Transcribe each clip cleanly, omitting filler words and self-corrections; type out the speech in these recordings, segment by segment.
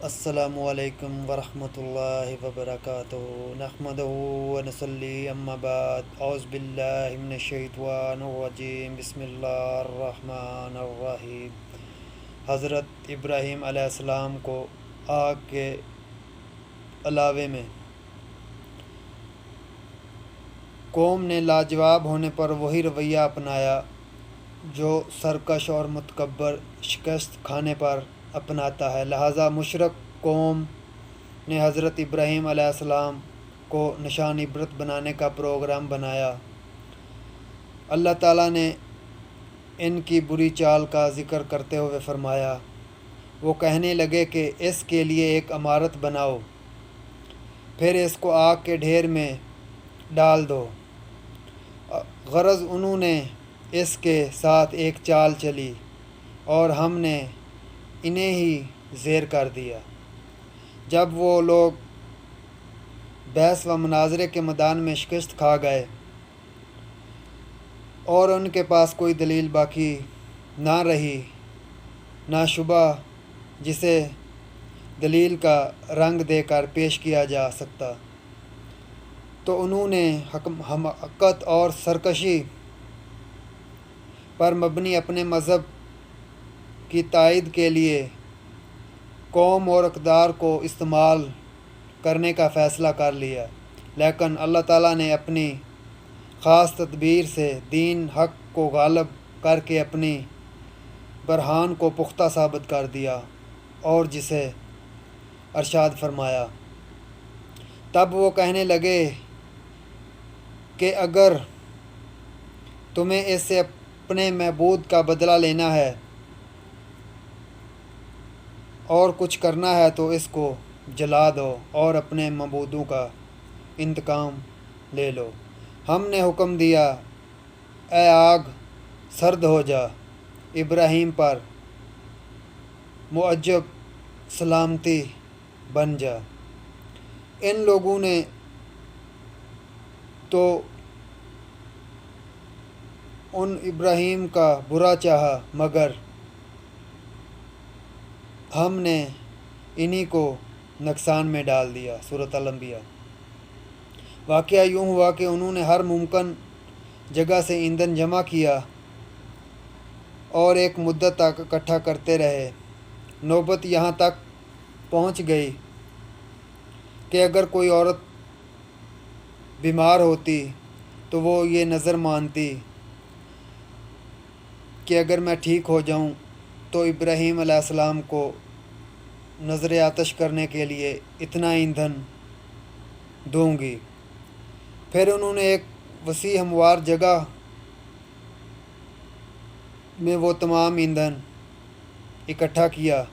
السلام علیکم ورحمۃ اللہ وبرکاتہ نحمدہ ونصلی اما بعد اعوذ باللہ من الشیطان الرجیم بسم اللہ الرحمن الرحیم۔ حضرت ابراہیم علیہ السلام کو آگ کے علاوے میں قوم نے لاجواب ہونے پر وہی رویہ اپنایا جو سرکش اور متکبر شکست کھانے پر اپناتا ہے، لہذا مشرک قوم نے حضرت ابراہیم علیہ السلام کو نشان عبرت بنانے کا پروگرام بنایا۔ اللہ تعالیٰ نے ان کی بری چال کا ذکر کرتے ہوئے فرمایا، وہ کہنے لگے کہ اس کے لیے ایک عمارت بناؤ، پھر اس کو آگ کے ڈھیر میں ڈال دو۔ غرض انہوں نے اس کے ساتھ ایک چال چلی اور ہم نے انہیں ہی زیر کر دیا۔ جب وہ لوگ بحث و مناظرے کے میدان میں شکست کھا گئے اور ان کے پاس کوئی دلیل باقی نہ رہی، نہ شبہ جسے دلیل کا رنگ دے کر پیش کیا جا سکتا، تو انہوں نے حماقت اور سرکشی پر مبنی اپنے مذہب کی تائید کے لیے قوم اور اقدار کو استعمال کرنے کا فیصلہ کر لیا، لیکن اللہ تعالیٰ نے اپنی خاص تدبیر سے دین حق کو غالب کر کے اپنی برہان کو پختہ ثابت کر دیا، اور جسے ارشاد فرمایا، تب وہ کہنے لگے کہ اگر تمہیں اس سے اپنے معبود کا بدلہ لینا ہے اور کچھ کرنا ہے تو اس کو جلا دو اور اپنے معبودوں کا انتقام لے لو۔ ہم نے حکم دیا، اے آگ سرد ہو جا، ابراہیم پر معجب سلامتی بن جا۔ ان لوگوں نے تو ان ابراہیم کا برا چاہا، مگر ہم نے انہی کو نقصان میں ڈال دیا۔ سورۃ الانبیاء۔ واقعہ یوں ہوا کہ انہوں نے ہر ممکن جگہ سے ایندھن جمع کیا اور ایک مدت تک اکٹھا کرتے رہے۔ نوبت یہاں تک پہنچ گئی کہ اگر کوئی عورت بیمار ہوتی تو وہ یہ نظر مانتی کہ اگر میں ٹھیک ہو جاؤں تو ابراہیم علیہ السلام کو نظر آتش کرنے کے لیے اتنا ایندھن دوں گی۔ پھر انہوں نے ایک وسیع ہموار جگہ میں وہ تمام ایندھن اکٹھا کیا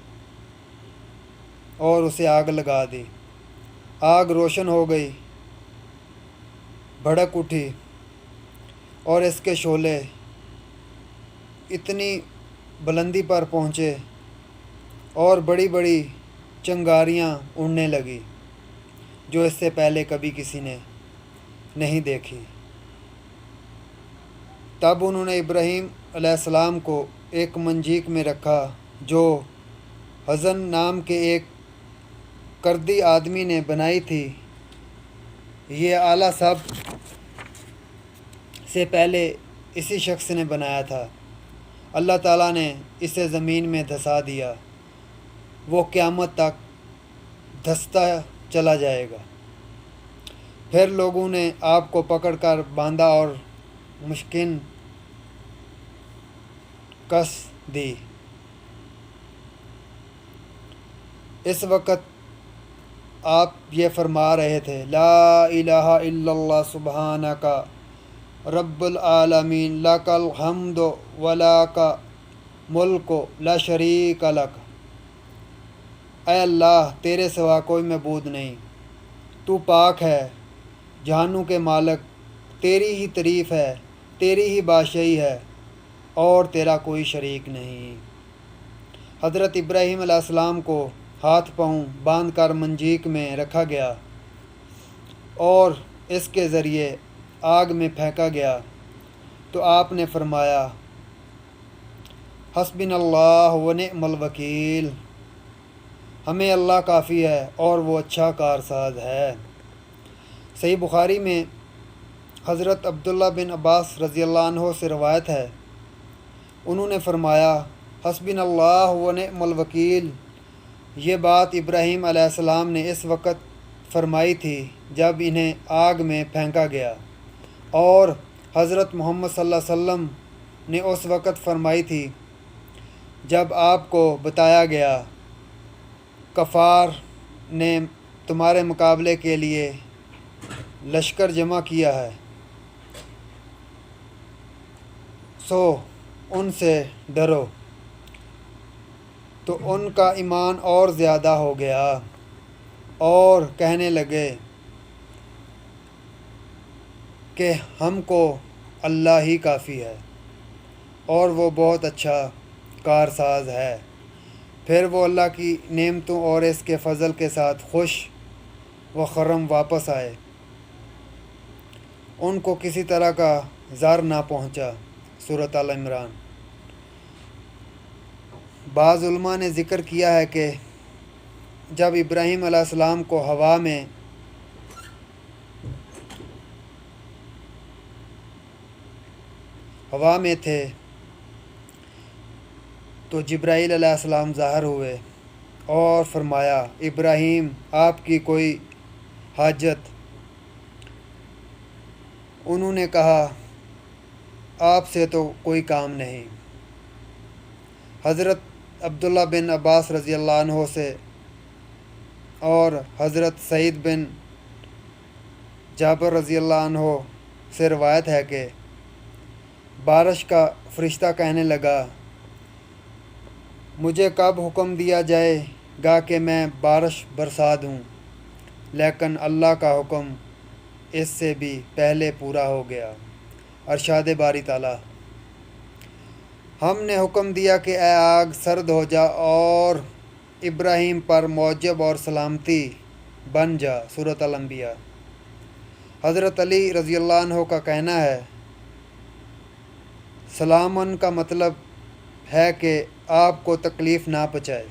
اور اسے آگ لگا دی۔ آگ روشن ہو گئی، بھڑک اٹھی اور اس کے شعلے اتنی بلندی پر پہنچے اور بڑی بڑی چنگاریاں اڑنے لگی جو اس سے پہلے کبھی کسی نے نہیں دیکھی۔ تب انہوں نے ابراہیم علیہ السلام کو ایک منجیک میں رکھا جو حزن نام کے ایک کردی آدمی نے بنائی تھی۔ یہ آلہ سب سے پہلے اسی شخص نے بنایا تھا۔ اللہ تعالیٰ نے اسے زمین میں دھسا دیا، وہ قیامت تک دھستا چلا جائے گا۔ پھر لوگوں نے آپ کو پکڑ کر باندھا اور مشکن کس دی۔ اس وقت آپ یہ فرما رہے تھے، لا الہ الا اللہ سبحانک رب العالمین لک الحمد ولک ملک لا شریک لک۔ اے اللہ، تیرے سوا کوئی معبود نہیں، تو پاک ہے، جہانوں کے مالک، تیری ہی تعریف ہے، تیری ہی بادشاہی ہے اور تیرا کوئی شریک نہیں۔ حضرت ابراہیم علیہ السلام کو ہاتھ پاؤں باندھ کر منجیک میں رکھا گیا اور اس کے ذریعے آگ میں پھینکا گیا تو آپ نے فرمایا، حسبنا اللہ و نعم الوکیل، ہمیں اللہ کافی ہے اور وہ اچھا کارساز ہے۔ صحیح بخاری میں حضرت عبداللہ بن عباس رضی اللہ عنہ سے روایت ہے، انہوں نے فرمایا حسبنا اللہ و نعم الوکیل۔ یہ بات ابراہیم علیہ السلام نے اس وقت فرمائی تھی جب انہیں آگ میں پھینکا گیا، اور حضرت محمد صلی اللہ علیہ وسلم نے اس وقت فرمائی تھی جب آپ کو بتایا گیا کفار نے تمہارے مقابلے کے لیے لشکر جمع کیا ہے، سو ان سے ڈرو، تو ان کا ایمان اور زیادہ ہو گیا اور کہنے لگے کہ ہم کو اللہ ہی کافی ہے اور وہ بہت اچھا کارساز ہے۔ پھر وہ اللہ کی نعمتوں اور اس کے فضل کے ساتھ خوش و خرم واپس آئے، ان کو کسی طرح کا ضرر نہ پہنچا۔ سورۃ آل عمران۔ بعض علماء نے ذکر کیا ہے کہ جب ابراہیم علیہ السلام کو ہوا میں تھے تو جبرائیل علیہ السلام ظاہر ہوئے اور فرمایا ابراہیم آپ کی کوئی حاجت؟ انہوں نے کہا آپ سے تو کوئی کام نہیں۔ حضرت عبداللہ بن عباس رضی اللہ عنہ سے اور حضرت سعید بن جابر رضی اللہ عنہ سے روایت ہے کہ بارش کا فرشتہ کہنے لگا مجھے کب حکم دیا جائے گا کہ میں بارش برسا دوں، لیکن اللہ کا حکم اس سے بھی پہلے پورا ہو گیا۔ ارشاد باری تعالیٰ، ہم نے حکم دیا کہ اے آگ سرد ہو جا اور ابراہیم پر موجب اور سلامتی بن جا۔ سورۃ الانبیاء۔ حضرت علی رضی اللہ عنہ کا کہنا ہے سلامن کا مطلب ہے کہ آپ کو تکلیف نہ پہنچائے۔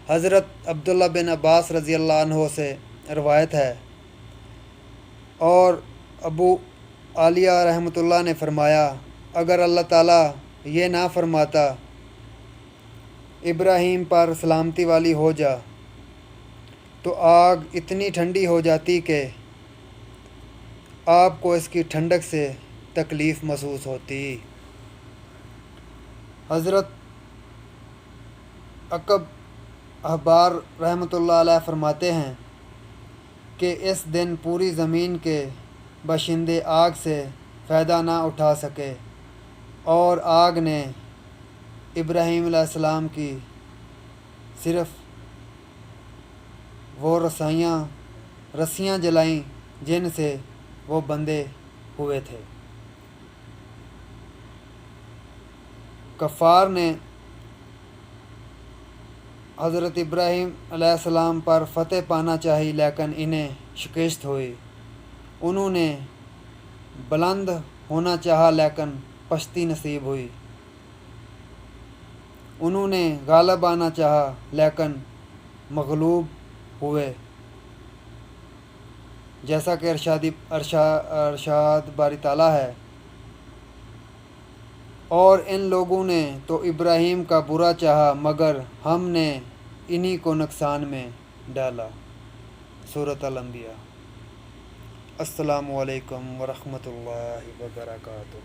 حضرت عبداللہ بن عباس رضی اللہ عنہ سے روایت ہے اور ابو عالیہ رحمۃ اللہ نے فرمایا اگر اللہ تعالیٰ یہ نہ فرماتا ابراہیم پر سلامتی والی ہو جا تو آگ اتنی ٹھنڈی ہو جاتی کہ آپ کو اس کی ٹھنڈک سے تکلیف محسوس ہوتی۔ حضرت عقب احبار رحمۃ اللہ علیہ فرماتے ہیں کہ اس دن پوری زمین کے باشندے آگ سے فائدہ نہ اٹھا سکے اور آگ نے ابراہیم علیہ السلام کی صرف وہ رسیاں جلائیں جن سے وہ بندھے ہوئے تھے۔ کفار نے حضرت ابراہیم علیہ السلام پر فتح پانا چاہی لیکن انہیں شکست ہوئی۔ انہوں نے بلند ہونا چاہا لیکن پستی نصیب ہوئی۔ انہوں نے غالب آنا چاہا لیکن مغلوب ہوئے، جیسا کہ ارشاد باری تعالیٰ ہے، اور ان لوگوں نے تو ابراہیم کا برا چاہا مگر ہم نے انہی کو نقصان میں ڈالا۔ سورۃ الانبیاء۔ السلام علیکم ورحمۃ اللہ وبرکاتہ۔